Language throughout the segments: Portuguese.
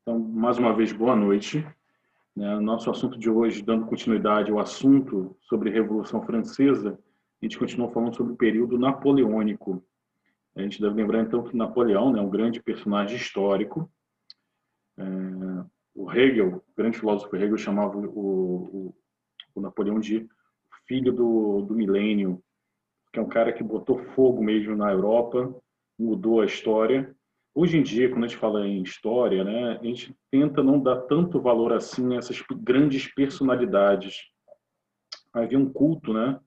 Então, mais uma vez, boa noite. Nosso assunto de hoje, dando continuidade ao assunto sobre a Revolução Francesa, a gente continua falando sobre o período napoleônico. A gente deve lembrar, então, que Napoleão é um grande personagem histórico. O Hegel, o grande filósofo Hegel, chamava o Napoleão de filho do milênio, que é um cara que botou fogo mesmo na Europa, mudou a história. Hoje em dia, quando a gente fala em história, né, a gente tenta não dar tanto valor assim a essas grandes personalidades. Havia um culto, né,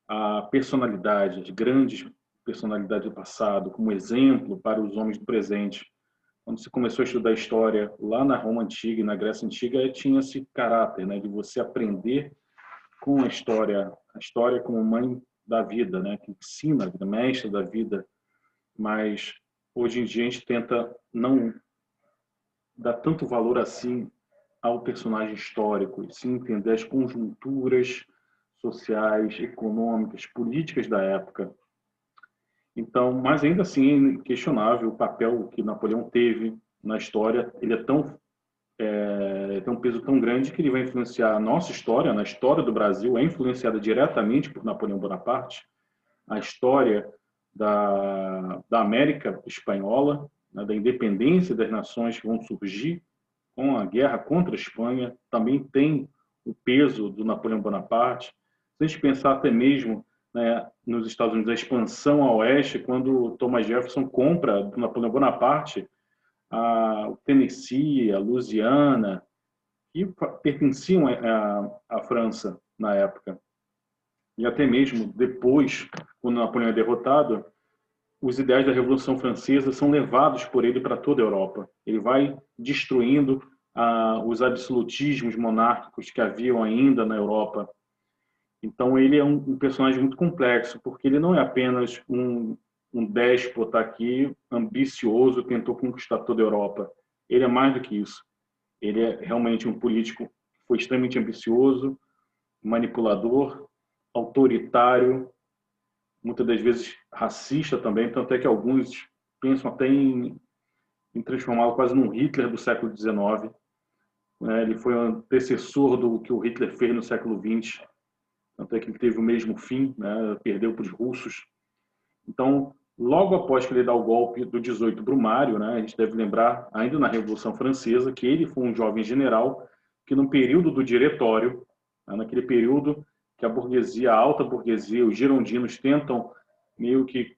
à personalidade, as grandes personalidades do passado, como exemplo para os homens do presente. Quando se começou a estudar história lá na Roma Antiga e na Grécia Antiga, tinha esse caráter, né, de você aprender com a história como mãe da vida, né, que ensina a vida, mestra da vida. Mas hoje em dia a gente tenta não dar tanto valor assim ao personagem histórico, e sim entender as conjunturas sociais, econômicas, políticas da época. Então, mas ainda assim é inquestionável o papel que Napoleão teve na história. Ele tem um peso tão grande que ele vai influenciar a nossa história, na história do Brasil, é influenciada diretamente por Napoleão Bonaparte, a história da América Espanhola, né, da independência das nações que vão surgir com a guerra contra a Espanha, também tem o peso do Napoleão Bonaparte. Se a gente pensar até mesmo, né, nos Estados Unidos, a expansão a oeste, quando Thomas Jefferson compra do Napoleão Bonaparte o Tennessee, a Louisiana, que pertenciam à França na época. E até mesmo depois, quando Napoleão é derrotado, os ideais da Revolução Francesa são levados por ele para toda a Europa. Ele vai destruindo os absolutismos monárquicos que haviam ainda na Europa. Então, ele é um personagem muito complexo, porque ele não é apenas um déspota aqui, ambicioso, que tentou conquistar toda a Europa. Ele é mais do que isso. Ele é realmente um político que foi extremamente ambicioso, manipulador, autoritário, muitas das vezes racista também, tanto é que alguns pensam até em transformá-lo quase num Hitler do século XIX. Ele foi o antecessor do que o Hitler fez no século XX, tanto é que ele teve o mesmo fim, né? Perdeu para os russos. Então, logo após que ele dá o golpe do 18 Brumário, né, a gente deve lembrar, ainda na Revolução Francesa, que ele foi um jovem general que, no período do Diretório, né, naquele período que a burguesia, a alta burguesia, os girondinos tentam meio que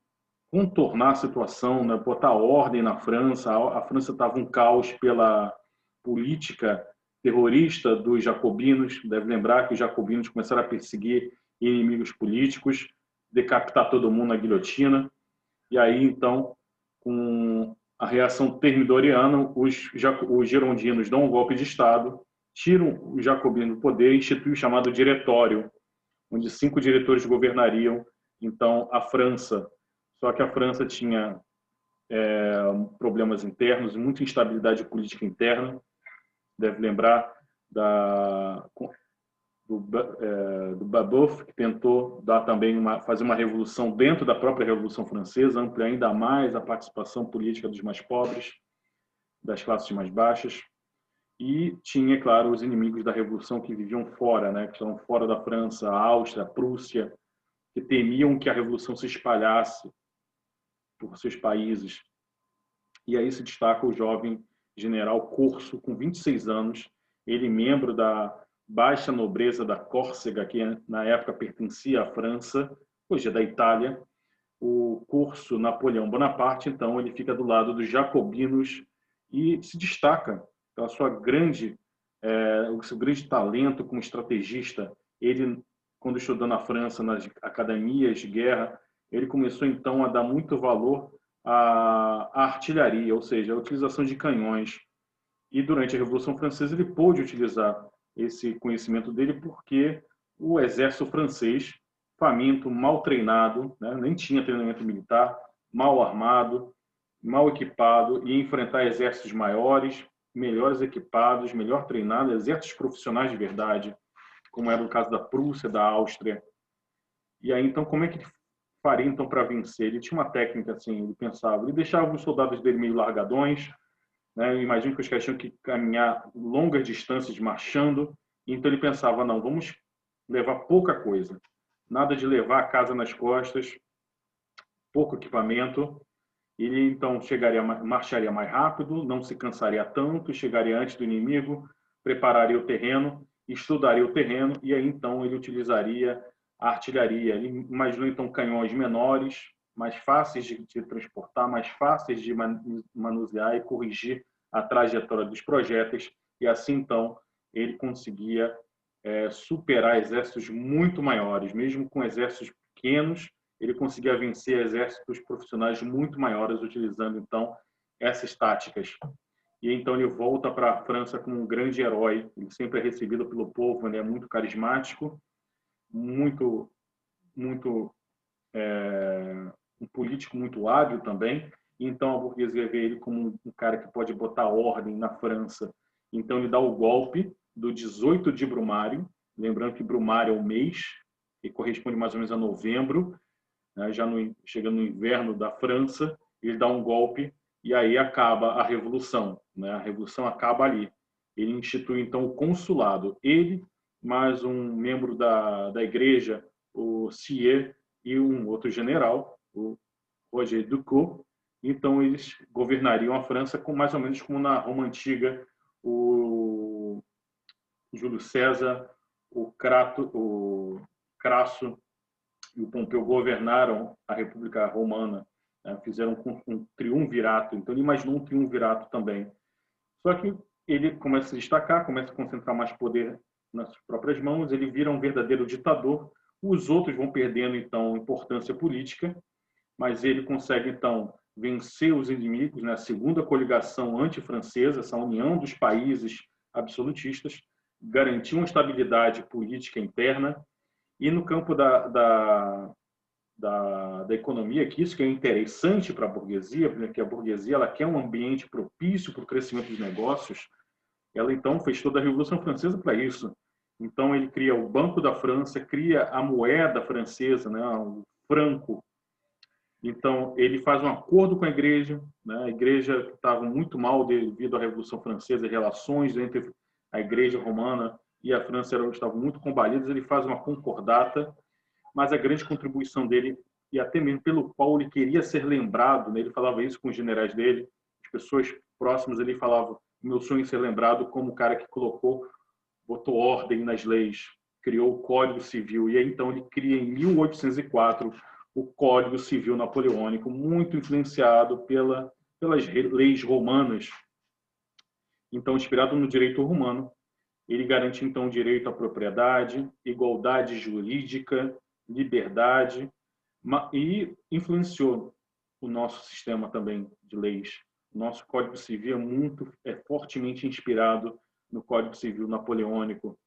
contornar a situação, né, botar ordem na França. A França estava um caos pela política terrorista dos jacobinos. Deve lembrar que os jacobinos começaram a perseguir inimigos políticos, decapitar todo mundo na guilhotina. E aí, então, com a reação termidoriana, os girondinos dão um golpe de Estado, tiram os jacobinos do poder e instituem o chamado Diretório, onde 5 diretores governariam, então, a França. Só que a França tinha problemas internos, muita instabilidade política interna. Deve lembrar do Babeuf, que tentou dar também fazer uma revolução dentro da própria Revolução Francesa, ampliar ainda mais a participação política dos mais pobres, das classes mais baixas. E tinha, claro, os inimigos da Revolução que viviam fora, né, que estavam fora da França, a Áustria, a Prússia, que temiam que a Revolução se espalhasse por seus países. E aí se destaca o jovem general Corso, com 26 anos, ele membro da baixa nobreza da Córcega, que na época pertencia à França, hoje é da Itália. O Corso Napoleão Bonaparte, então, ele fica do lado dos jacobinos e se destaca pela o seu grande talento como estrategista. Ele, quando estudou na França, nas academias de guerra, ele começou, então, a dar muito valor à artilharia, ou seja, a utilização de canhões. E durante a Revolução Francesa ele pôde utilizar esse conhecimento dele porque o exército francês, faminto, mal treinado, né, nem tinha treinamento militar, mal armado, mal equipado, ia enfrentar exércitos maiores, melhores equipados, melhor treinados, exércitos profissionais de verdade, como era o caso da Prússia, da Áustria. E aí, então, como é que ele faria então para vencer? Ele tinha uma técnica assim, ele pensava, ele deixava os soldados dele meio largadões, né? Eu imagino que os caras tinham que caminhar longas distâncias marchando, então ele pensava, não, vamos levar pouca coisa, nada de levar a casa nas costas, pouco equipamento. Ele então marcharia mais rápido, não se cansaria tanto, chegaria antes do inimigo, prepararia o terreno, estudaria o terreno e aí então ele utilizaria a artilharia. Ele imaginou então canhões menores, mais fáceis de transportar, mais fáceis de manusear e corrigir a trajetória dos projéteis, e assim então ele conseguia superar exércitos muito maiores, mesmo com exércitos pequenos. Ele conseguia vencer exércitos profissionais muito maiores utilizando então essas táticas. E então ele volta para a França como um grande herói. Ele sempre é recebido pelo povo, ele é muito carismático, muito um político muito hábil também. E então a burguesia vê ele como um cara que pode botar ordem na França. Então ele dá o golpe do 18 de Brumário, lembrando que Brumário é o mês, que corresponde mais ou menos a novembro, né, já chegando no inverno da França. Ele dá um golpe e aí acaba a Revolução, né? A Revolução acaba ali. Ele institui então o consulado, ele mais um membro da igreja, o Sieyès, e um outro general, o Roger Ducos. Então eles governariam a França com mais ou menos como na Roma antiga, o Júlio César, o Crasso e o Pompeu governaram a República Romana, né? Fizeram um triunvirato. Então ele imaginou um triunvirato também. Só que ele começa a se destacar, começa a concentrar mais poder nas próprias mãos, ele vira um verdadeiro ditador. Os outros vão perdendo então importância política, mas ele consegue então vencer os inimigos na segunda coligação antifrancesa, essa união dos países absolutistas, garantir uma estabilidade política interna. E no campo da economia, que isso que é interessante para a burguesia, porque a burguesia ela quer um ambiente propício para o crescimento dos negócios. Ela então fez toda a Revolução Francesa para isso. Então ele cria o Banco da França, cria a moeda francesa, né, o franco. Então ele faz um acordo com a igreja, né? A igreja estava muito mal devido à Revolução Francesa, as relações entre a igreja romana e a França estavam muito combalidas. Ele faz uma concordata, mas a grande contribuição dele, e até mesmo pelo qual ele queria ser lembrado, né? Ele falava isso com os generais dele, as pessoas próximas, ele falava: meu sonho é ser lembrado como o cara que botou ordem nas leis, criou o Código Civil. E aí então ele cria em 1804 o Código Civil Napoleônico, muito influenciado pelas leis romanas. Então, inspirado no direito romano, ele garante então o direito à propriedade, igualdade jurídica, liberdade, e influenciou o nosso sistema também de leis. O nosso Código Civil é fortemente inspirado no Código Civil napoleônico.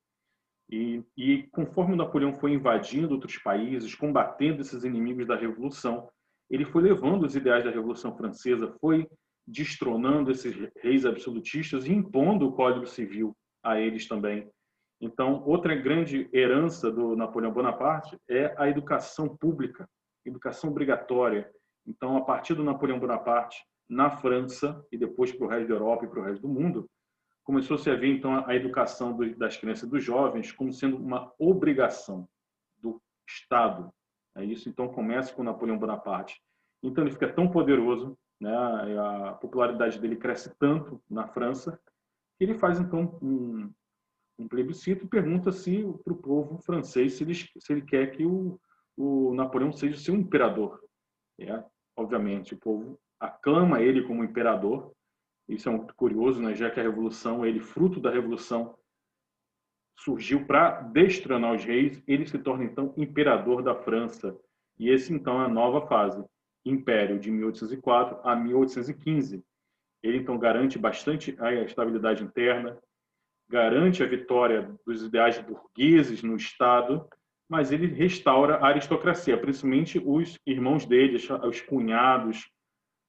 E conforme o Napoleão foi invadindo outros países, combatendo esses inimigos da Revolução, ele foi levando os ideais da Revolução Francesa, foi destronando esses reis absolutistas e impondo o Código Civil a eles também. Então, outra grande herança do Napoleão Bonaparte é a educação pública, educação obrigatória. Então, a partir do Napoleão Bonaparte, na França e depois para o resto da Europa e para o resto do mundo, começou-se a ver então a educação das crianças e dos jovens como sendo uma obrigação do Estado. Isso então começa com Napoleão Bonaparte. Então ele fica tão poderoso, né? A popularidade dele cresce tanto na França que ele faz então um plebiscito e pergunta se para o povo francês se ele quer que o Napoleão seja o seu imperador. Obviamente o povo aclama ele como imperador. Isso é muito curioso, né? Já que a Revolução, fruto da Revolução, surgiu para destronar os reis, ele se torna então imperador da França. E esse então é a nova fase, Império de 1804 a 1815. Ele então garante bastante a estabilidade interna, garante a vitória dos ideais burgueses no Estado, mas ele restaura a aristocracia, principalmente os irmãos dele, os cunhados,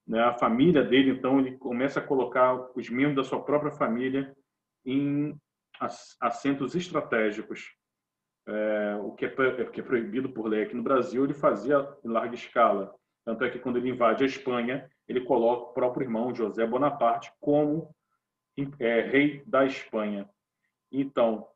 né? A família dele, então, ele começa a colocar os membros da sua própria família em assentos estratégicos. O que é proibido por lei aqui no Brasil, ele fazia em larga escala. Tanto é que quando ele invade a Espanha, ele coloca o próprio irmão, José Bonaparte, como rei da Espanha. Então,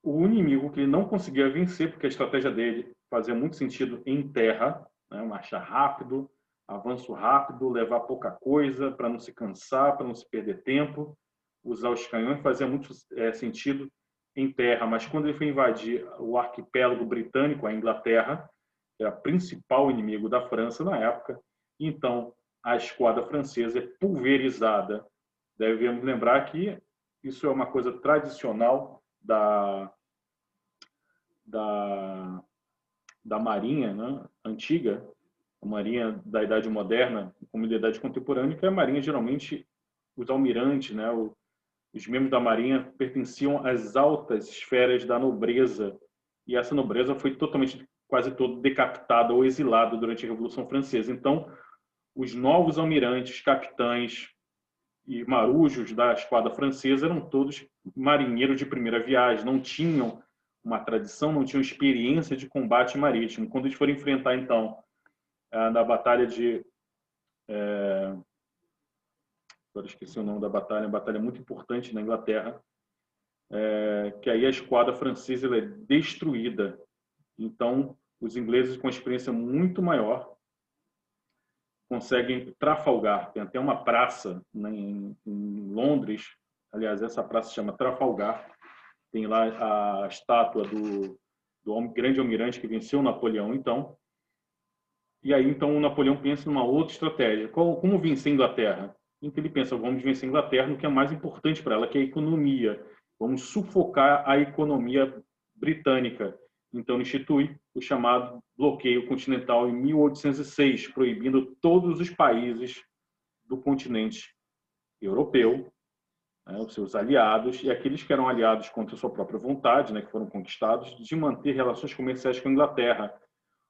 o inimigo que ele não conseguia vencer, porque a estratégia dele fazia muito sentido em terra, né? Marchar rápido, avanço rápido, levar pouca coisa para não se cansar, para não se perder tempo, usar os canhões fazia muito sentido em terra, mas quando ele foi invadir o arquipélago britânico, a Inglaterra, que era o principal inimigo da França na época, então a esquadra francesa é pulverizada. Devemos lembrar que isso é uma coisa tradicional da Marinha, né, antiga, a Marinha da Idade Moderna, como da Idade Contemporânea, que a Marinha geralmente, os almirantes, né, os membros da Marinha pertenciam às altas esferas da nobreza, e essa nobreza foi totalmente, quase toda decapitada ou exilada durante a Revolução Francesa. Então, os novos almirantes, capitães e marujos da esquadra francesa eram todos marinheiros de primeira viagem, não tinham uma tradição, não tinham experiência de combate marítimo. Quando eles foram enfrentar, então, na batalha de... agora esqueci o nome da batalha, uma batalha muito importante na Inglaterra, que aí a esquadra francesa ela é destruída. Então, os ingleses, com uma experiência muito maior, conseguem Trafalgar. Tem até uma praça, né, em Londres, aliás, essa praça se chama Trafalgar, tem lá a estátua do grande almirante que venceu Napoleão, então. E aí, então, o Napoleão pensa numa outra estratégia. Como vencer a Inglaterra? Então, ele pensa, vamos vencer a Inglaterra no que é mais importante para ela, que é a economia. Vamos sufocar a economia britânica. Então, institui o chamado bloqueio continental em 1806, proibindo todos os países do continente europeu, né, os seus aliados, e aqueles que eram aliados contra sua própria vontade, né, que foram conquistados, de manter relações comerciais com a Inglaterra,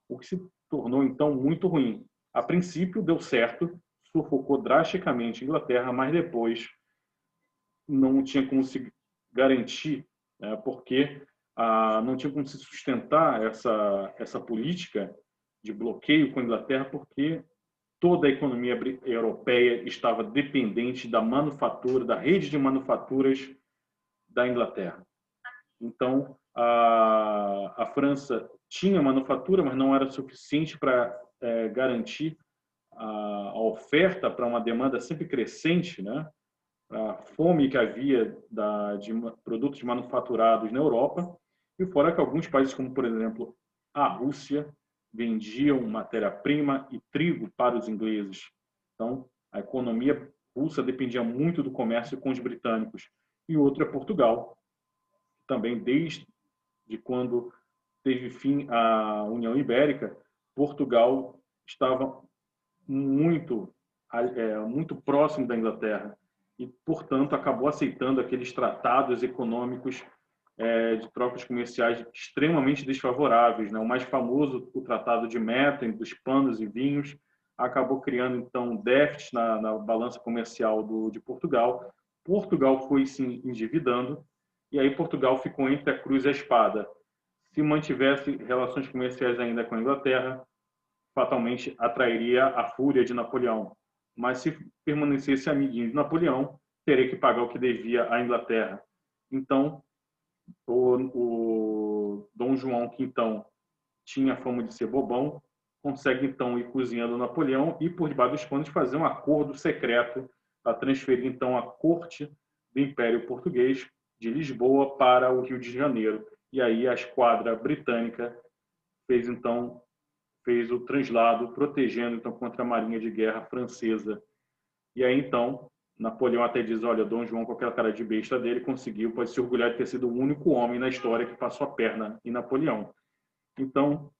o que se tornou, então, muito ruim. A princípio, deu certo, sufocou drasticamente a Inglaterra, mas depois não tinha como se garantir, né, porque não tinha como se sustentar essa política de bloqueio com a Inglaterra, porque toda a economia europeia estava dependente da manufatura, da rede de manufaturas da Inglaterra. Então, a França tinha manufatura, mas não era suficiente para garantir a oferta para uma demanda sempre crescente, né? A fome que havia de produtos manufaturados na Europa, e fora que alguns países, como por exemplo a Rússia, vendiam matéria-prima e trigo para os ingleses. Então, a economia russa dependia muito do comércio com os britânicos. E outro é Portugal, também desde quando teve fim a União Ibérica, Portugal estava muito próximo da Inglaterra e, portanto, acabou aceitando aqueles tratados econômicos de trocas comerciais extremamente desfavoráveis, né? O mais famoso, o Tratado de Methuen, dos panos e vinhos, acabou criando, então, déficit na balança comercial de Portugal. Portugal foi se endividando e aí Portugal ficou entre a cruz e a espada. Se mantivesse relações comerciais ainda com a Inglaterra, fatalmente atrairia a fúria de Napoleão. Mas se permanecesse amiguinho de Napoleão, teria que pagar o que devia à Inglaterra. Então, o Dom João, que então tinha fama de ser bobão, consegue então ir cozinhando Napoleão e, por debaixo dos panos, fazer um acordo secreto para transferir então a corte do Império Português de Lisboa para o Rio de Janeiro. E aí a esquadra britânica fez o translado, protegendo então contra a marinha de guerra francesa. E aí então Napoleão até diz, olha, Dom João, com aquela cara de besta dele, conseguiu, pode se orgulhar de ter sido o único homem na história que passou a perna em Napoleão. Então,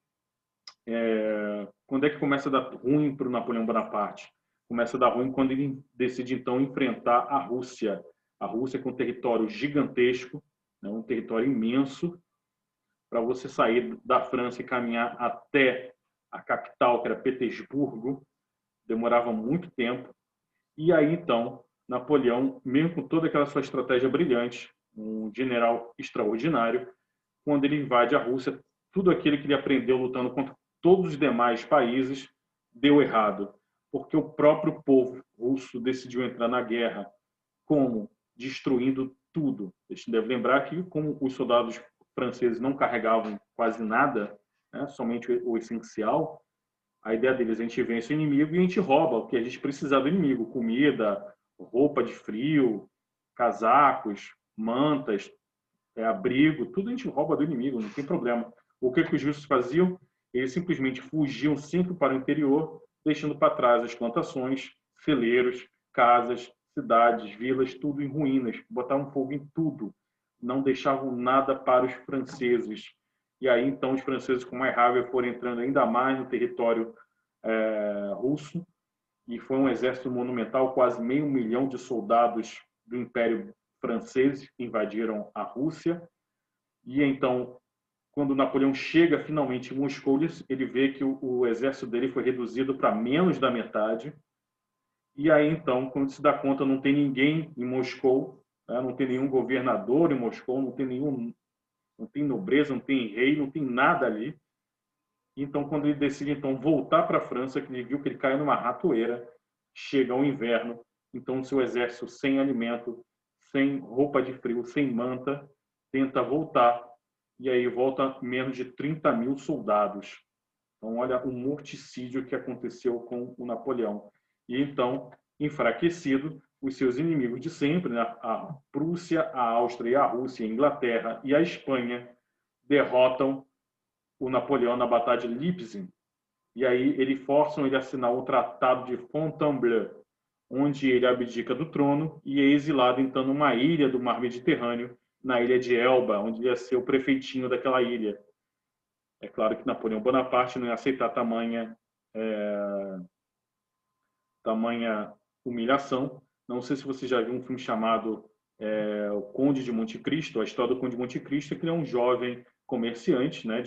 quando é que começa a dar ruim para o Napoleão Bonaparte? Começa a dar ruim quando ele decide, então, enfrentar a Rússia. A Rússia com um território gigantesco, né, um território imenso, para você sair da França e caminhar até a capital, que era Petersburgo, demorava muito tempo. E aí, então, Napoleão, mesmo com toda aquela sua estratégia brilhante, um general extraordinário, quando ele invade a Rússia, tudo aquilo que ele aprendeu lutando contra todos os demais países deu errado. porque o próprio povo russo decidiu entrar na guerra. Como? Destruindo tudo. A gente deve lembrar que, como os soldados franceses não carregavam quase nada, né, somente o essencial, a ideia deles é a gente vence o inimigo e a gente rouba o que a gente precisar do inimigo: comida, roupa de frio, casacos, mantas, abrigo, tudo a gente rouba do inimigo, não tem problema. O que os russos faziam? Eles simplesmente fugiam sempre para o interior, deixando para trás as plantações, celeiros, casas, cidades, vilas, tudo em ruínas. Botavam fogo em tudo. Não deixavam nada para os franceses. E aí, então, os franceses, com mais raiva, foram entrando ainda mais no território russo. E foi um exército monumental, quase 500.000 de soldados do Império Francês invadiram a Rússia. E então, quando Napoleão chega finalmente em Moscou, ele vê que o exército dele foi reduzido para menos da metade. E aí, então, quando se dá conta, não tem ninguém em Moscou, né? Não tem nenhum governador em Moscou, não tem nobreza, não tem rei, não tem nada ali. Então, quando ele decide então voltar para a França, que ele viu que ele cai numa ratoeira, chega ao inverno, então o seu exército sem alimento, sem roupa de frio, sem manta, tenta voltar, e aí volta menos de 30.000 soldados. Então, olha o morticídio que aconteceu com o Napoleão. E então, enfraquecido, os seus inimigos de sempre, né? A Prússia, a Áustria, a Rússia, a Inglaterra e a Espanha, derrotam o Napoleão na Batalha de Leipzig. E aí eles forçam ele a assinar o Tratado de Fontainebleau, onde ele abdica do trono e é exilado então numa ilha do Mar Mediterrâneo, na ilha de Elba, onde ele ia ser o prefeitinho daquela ilha. É claro que Napoleão Bonaparte não ia aceitar tamanha humilhação. Não sei se você já viu um filme chamado O Conde de Monte Cristo. A história do Conde de Monte Cristo é que ele é um jovem comerciante, né,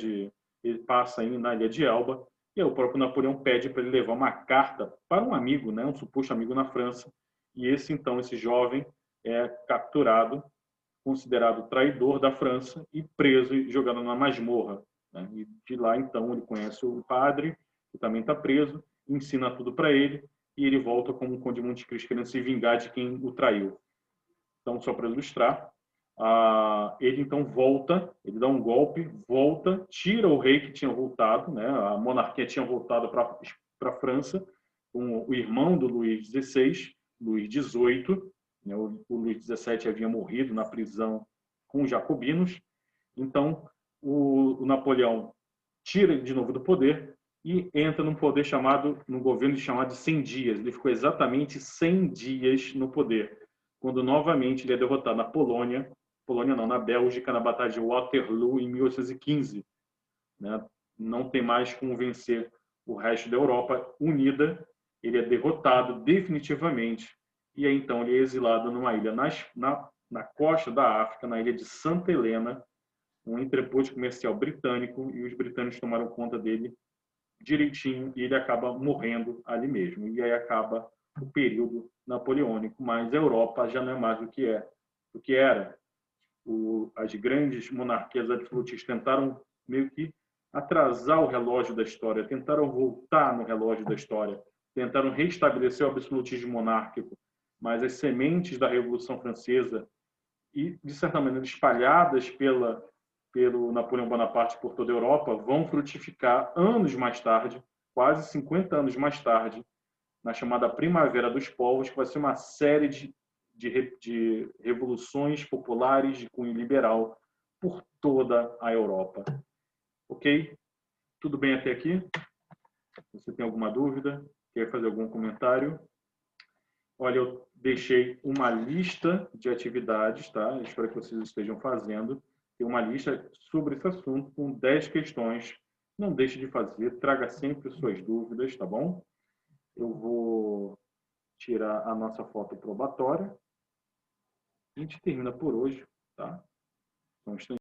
ele passa aí na ilha de Elba, e aí o próprio Napoleão pede para ele levar uma carta para um amigo, né, um suposto amigo na França. E esse jovem é capturado, considerado traidor da França e preso e jogado na masmorra, né? E de lá, então, ele conhece o padre, que também está preso, ensina tudo para ele, e ele volta como um Conde de Monte Cristo, querendo se vingar de quem o traiu. Então, só para ilustrar, ele então volta, ele dá um golpe, volta, tira o rei que tinha voltado, né? A monarquia tinha voltado para a França, com o irmão do Luís XVI, Luís XVIII, né? O Luís XVII havia morrido na prisão com os jacobinos. Então, o Napoleão tira ele de novo do poder e entra num governo chamado de 100 dias. Ele ficou exatamente 100 dias no poder, quando novamente ele é derrotado na na Bélgica, na Batalha de Waterloo, em 1815. Né? Não tem mais como vencer o resto da Europa unida, ele é derrotado definitivamente, e aí então ele é exilado numa ilha na costa da África, na ilha de Santa Helena, um entreposto comercial britânico, e os britânicos tomaram conta dele direitinho, e ele acaba morrendo ali mesmo. E aí acaba o período napoleônico, mas a Europa já não é mais o que era. As grandes monarquias absolutistas tentaram meio que atrasar o relógio da história, tentaram voltar no relógio da história, tentaram restabelecer o absolutismo monárquico, mas as sementes da Revolução Francesa e, de certa maneira, espalhadas pelo Napoleão Bonaparte por toda a Europa, vão frutificar anos mais tarde, quase 50 anos mais tarde, na chamada Primavera dos Povos, que vai ser uma série de revoluções populares de cunho liberal por toda a Europa. Ok? Tudo bem até aqui? Você tem alguma dúvida? Quer fazer algum comentário? Olha, eu deixei uma lista de atividades, tá? Eu espero que vocês estejam fazendo. Tem uma lista sobre esse assunto com 10 questões. Não deixe de fazer, traga sempre suas dúvidas, tá bom? Eu vou tirar a nossa foto probatória. A gente termina por hoje, tá? Só um instantinho.